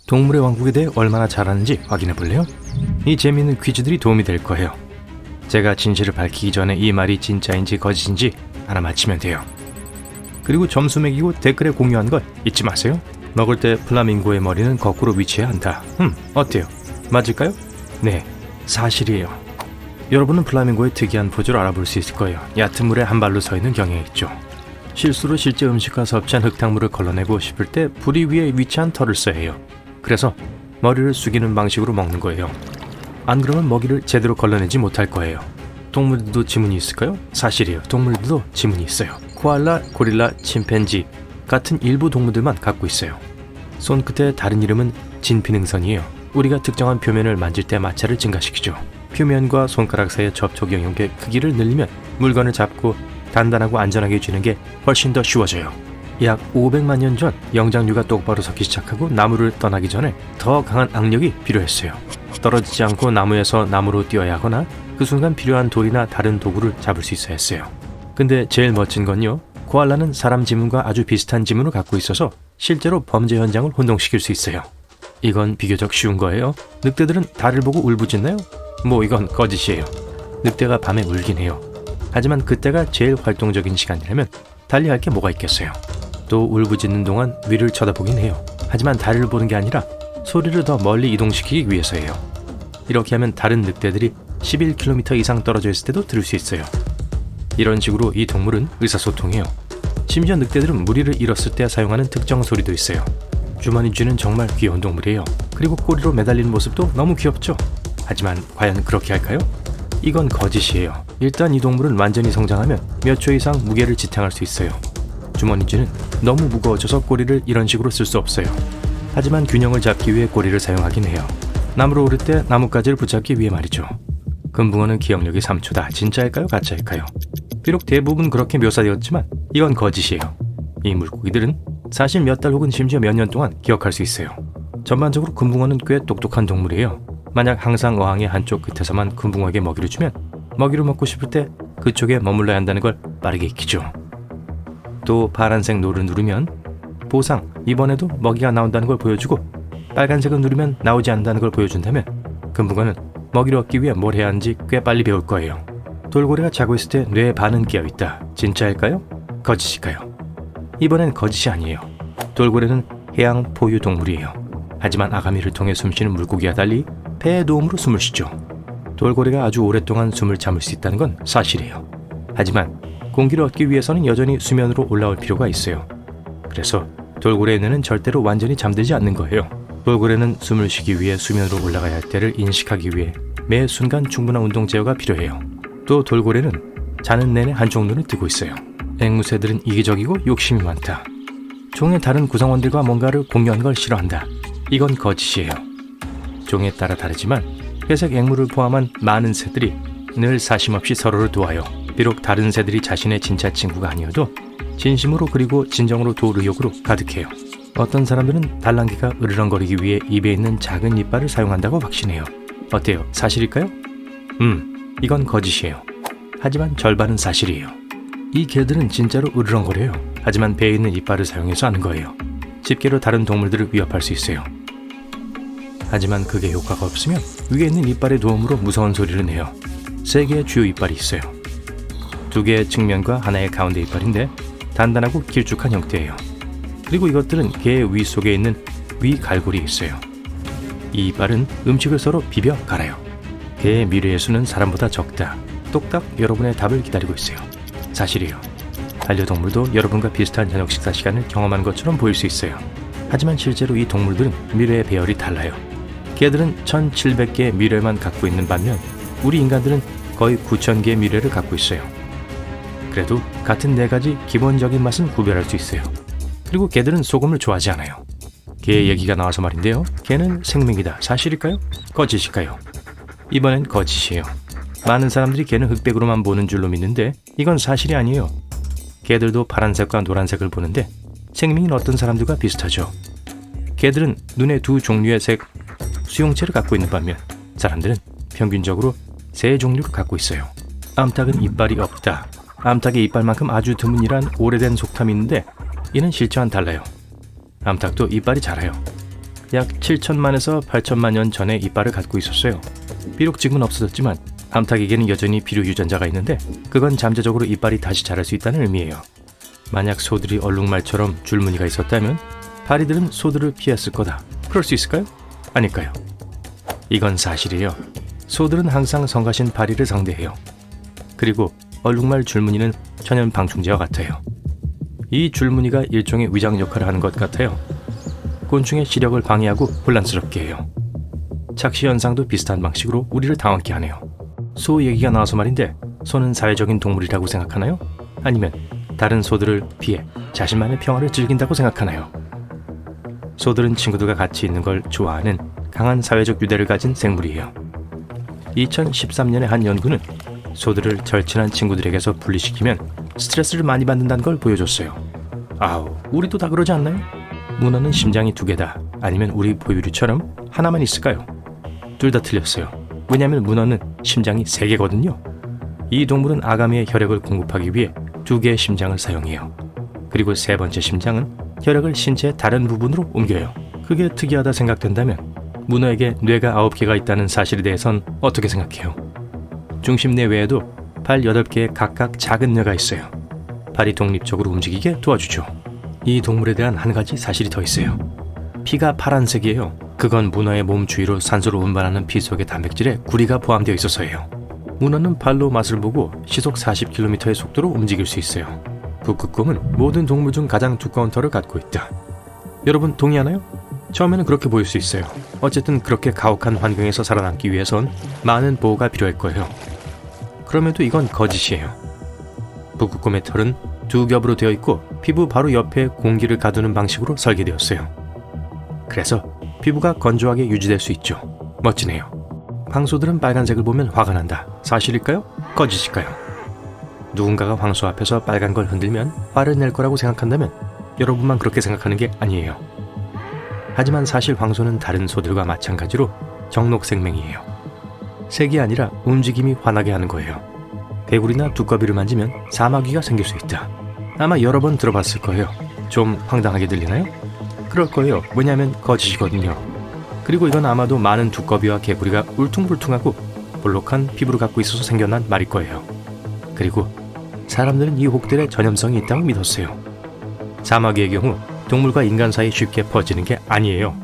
동물의 왕국에 대해 얼마나 잘 아는지 확인해 볼래요? 이 재미있는 퀴즈들이 도움이 될 거예요. 제가 진실을 밝히기 전에 이 말이 진짜인지 거짓인지 하나 맞히면 돼요. 그리고 점수 매기고 댓글에 공유한 걸 잊지 마세요. 먹을 때 플라밍고의 머리는 거꾸로 위치해야 한다. 어때요? 맞을까요? 네, 사실이에요. 여러분은 플라밍고의 특이한 포즈를 알아볼 수 있을 거예요. 얕은 물에 한 발로 서 있는 경향이 있죠. 실수로 실제 음식과 섭취한 흙탕물을 걸러내고 싶을 때 부리 위에 위치한 털을 써야 해요. 그래서 머리를 숙이는 방식으로 먹는 거예요. 안 그러면 먹이를 제대로 걸러내지 못할 거예요. 동물들도 지문이 있을까요? 사실이에요. 동물들도 지문이 있어요. 코알라, 고릴라, 침팬지 같은 일부 동물들만 갖고 있어요. 손끝의 다른 이름은 진피능선이에요. 우리가 특정한 표면을 만질 때 마찰을 증가시키죠. 표면과 손가락 사이의 접촉 영역의 크기를 늘리면 물건을 잡고 단단하고 안전하게 쥐는 게 훨씬 더 쉬워져요. 약 500만 년 전 영장류가 똑바로 섰기 시작하고 나무를 떠나기 전에 더 강한 악력이 필요했어요. 떨어지지 않고 나무에서 나무로 뛰어야 하거나 그 순간 필요한 돌이나 다른 도구를 잡을 수 있어야 했어요. 근데 제일 멋진 건요, 코알라는 사람 지문과 아주 비슷한 지문을 갖고 있어서 실제로 범죄 현장을 혼동시킬 수 있어요. 이건 비교적 쉬운 거예요. 늑대들은 달을 보고 울부짖나요? 이건 거짓이에요. 늑대가 밤에 울긴 해요. 하지만 그때가 제일 활동적인 시간이라면 달리 할 게 뭐가 있겠어요. 또 울부짖는 동안 위를 쳐다보긴 해요. 하지만 달을 보는 게 아니라 소리를 더 멀리 이동시키기 위해서예요. 이렇게 하면 다른 늑대들이 11km 이상 떨어져 있을 때도 들을 수 있어요. 이런 식으로 이 동물은 의사소통해요. 심지어 늑대들은 무리를 잃었을 때 사용하는 특정 소리도 있어요. 주머니 쥐는 정말 귀여운 동물이에요. 그리고 꼬리로 매달리는 모습도 너무 귀엽죠? 하지만 과연 그렇게 할까요? 이건 거짓이에요. 일단 이 동물은 완전히 성장하면 몇 초 이상 무게를 지탱할 수 있어요. 주머니쥐는 너무 무거워져서 꼬리를 이런 식으로 쓸 수 없어요. 하지만 균형을 잡기 위해 꼬리를 사용하긴 해요. 나무로 오를 때 나뭇가지를 붙잡기 위해 말이죠. 금붕어는 기억력이 3초다. 진짜일까요? 가짜일까요? 비록 대부분 그렇게 묘사되었지만 이건 거짓이에요. 이 물고기들은 사실 몇 달 혹은 심지어 몇 년 동안 기억할 수 있어요. 전반적으로 금붕어는 꽤 똑똑한 동물이에요. 만약 항상 어항의 한쪽 끝에서만 금붕어에게 먹이를 주면 먹이를 먹고 싶을 때 그쪽에 머물러야 한다는 걸 빠르게 익히죠. 또 파란색 노를 누르면 보상, 이번에도 먹이가 나온다는 걸 보여주고 빨간색을 누르면 나오지 않는다는 걸 보여준다면 금붕어는 먹이를 얻기 위해 뭘 해야 하는지 꽤 빨리 배울 거예요. 돌고래가 자고 있을 때 뇌의 반은 깨어있다. 진짜일까요? 거짓일까요? 이번엔 거짓이 아니에요. 돌고래는 해양 포유 동물이에요. 하지만 아가미를 통해 숨쉬는 물고기와 달리 폐의 도움으로 숨을 쉬죠. 돌고래가 아주 오랫동안 숨을 참을 수 있다는 건 사실이에요. 하지만 공기를 얻기 위해서는 여전히 수면으로 올라올 필요가 있어요. 그래서 돌고래의 뇌는 절대로 완전히 잠들지 않는 거예요. 돌고래는 숨을 쉬기 위해 수면으로 올라가야 할 때를 인식하기 위해 매 순간 충분한 운동 제어가 필요해요. 또 돌고래는 자는 내내 한쪽 눈을 뜨고 있어요. 앵무새들은 이기적이고 욕심이 많다. 종의 다른 구성원들과 뭔가를 공유하는 걸 싫어한다. 이건 거짓이에요. 종에 따라 다르지만 회색 앵무를 포함한 많은 새들이 늘 사심없이 서로를 도와요. 비록 다른 새들이 자신의 진짜 친구가 아니어도 진심으로 그리고 진정으로 도울 의욕으로 가득해요. 어떤 사람들은 달랑귀가 으르렁거리기 위해 입에 있는 작은 이빨을 사용한다고 확신해요. 어때요? 사실일까요? 이건 거짓이에요. 하지만 절반은 사실이에요. 이 개들은 진짜로 으르렁거려요. 하지만 배에 있는 이빨을 사용해서 하는 거예요. 집게로 다른 동물들을 위협할 수 있어요. 하지만 그게 효과가 없으면 위에 있는 이빨의 도움으로 무서운 소리를 내요. 3개의 주요 이빨이 있어요. 2개의 측면과 하나의 가운데 이빨인데 단단하고 길쭉한 형태예요. 그리고 이것들은 개의 위 속에 있는 위 갈고리에 있어요. 이 이빨은 음식을 서로 비벼 갈아요. 개의 미래의 수는 사람보다 적다. 똑딱 여러분의 답을 기다리고 있어요. 사실이에요. 반려동물도 여러분과 비슷한 저녁 식사 시간을 경험하는 것처럼 보일 수 있어요. 하지만 실제로 이 동물들은 미래의 배열이 달라요. 개들은 1700개의 미래만 갖고 있는 반면 우리 인간들은 거의 9000개의 미래를 갖고 있어요. 그래도 같은 4가지 기본적인 맛은 구별할 수 있어요. 그리고 개들은 소금을 좋아하지 않아요. 개 얘기가 나와서 말인데요. 개는 생명이다. 사실일까요? 거짓일까요? 이번엔 거짓이에요. 많은 사람들이 개는 흑백으로만 보는 줄로 믿는데 이건 사실이 아니에요. 개들도 파란색과 노란색을 보는데 생명인 어떤 사람들과 비슷하죠. 개들은 눈에 2 종류의 색 수용체를 갖고 있는 반면 사람들은 평균적으로 3 종류를 갖고 있어요. 암탉은 이빨이 없다. 암탉의 이빨만큼 아주 드문이란 오래된 속담이 있는데 이는 실제와는 달라요. 암탉도 이빨이 자라요. 약 7천만에서 8천만 년 전에 이빨을 갖고 있었어요. 비록 지금은 없어졌지만 암탉에게는 여전히 비료 유전자가 있는데 그건 잠재적으로 이빨이 다시 자랄 수 있다는 의미예요. 만약 소들이 얼룩말처럼 줄무늬가 있었다면 파리들은 소들을 피했을 거다. 그럴 수 있을까요? 아닐까요? 이건 사실이에요. 소들은 항상 성가신 파리를 상대해요. 그리고 얼룩말 줄무늬는 천연 방충제와 같아요. 이 줄무늬가 일종의 위장 역할을 하는 것 같아요. 곤충의 시력을 방해하고 혼란스럽게 해요. 착시 현상도 비슷한 방식으로 우리를 당황케 하네요. 소 얘기가 나와서 말인데 소는 사회적인 동물이라고 생각하나요? 아니면 다른 소들을 피해 자신만의 평화를 즐긴다고 생각하나요? 소들은 친구들과 같이 있는 걸 좋아하는 강한 사회적 유대를 가진 생물이에요. 2013년에 한 연구는 소들을 절친한 친구들에게서 분리시키면 스트레스를 많이 받는다는 걸 보여줬어요. 아우, 우리도 다 그러지 않나요? 문어는 심장이 2개다. 아니면 우리 포유류처럼 하나만 있을까요? 둘 다 틀렸어요. 왜냐하면 문어는 심장이 3개거든요. 이 동물은 아가미의 혈액을 공급하기 위해 2개의 심장을 사용해요. 그리고 3번째 심장은 혈액을 신체의 다른 부분으로 옮겨요. 그게 특이하다 생각된다면 문어에게 뇌가 9개가 있다는 사실에 대해선 어떻게 생각해요? 중심뇌 외에도 발 8개의 각각 작은 뇌가 있어요. 발이 독립적으로 움직이게 도와주죠. 이 동물에 대한 한 가지 사실이 더 있어요. 피가 파란색이에요. 그건 문어의 몸 주위로 산소를 운반하는 피 속의 단백질에 구리가 포함되어 있어서예요. 문어는 발로 맛을 보고 시속 40km의 속도로 움직일 수 있어요. 북극곰은 모든 동물 중 가장 두꺼운 털을 갖고 있다. 여러분 동의하나요? 처음에는 그렇게 보일 수 있어요. 어쨌든 그렇게 가혹한 환경에서 살아남기 위해선 많은 보호가 필요할 거예요. 그럼에도 이건 거짓이에요. 북극곰의 털은 2겹으로 되어 있고 피부 바로 옆에 공기를 가두는 방식으로 설계되었어요. 그래서 피부가 건조하게 유지될 수 있죠. 멋지네요. 황소들은 빨간색을 보면 화가 난다. 사실일까요? 거짓일까요? 누군가가 황소 앞에서 빨간 걸 흔들면 화를 낼 거라고 생각한다면 여러분만 그렇게 생각하는 게 아니에요. 하지만 사실 황소는 다른 소들과 마찬가지로 정록 생명이에요. 색이 아니라 움직임이 화나게 하는 거예요. 개구리나 두꺼비를 만지면 사마귀가 생길 수 있다. 아마 여러 번 들어봤을 거예요. 좀 황당하게 들리나요? 그럴 거예요. 왜냐하면 거짓이거든요. 그리고 이건 아마도 많은 두꺼비와 개구리가 울퉁불퉁하고 볼록한 피부를 갖고 있어서 생겨난 말일 거예요. 그리고 사람들은 이 혹들의 전염성이 있다고 믿었어요. 사마귀의 경우 동물과 인간 사이 쉽게 퍼지는 게 아니에요.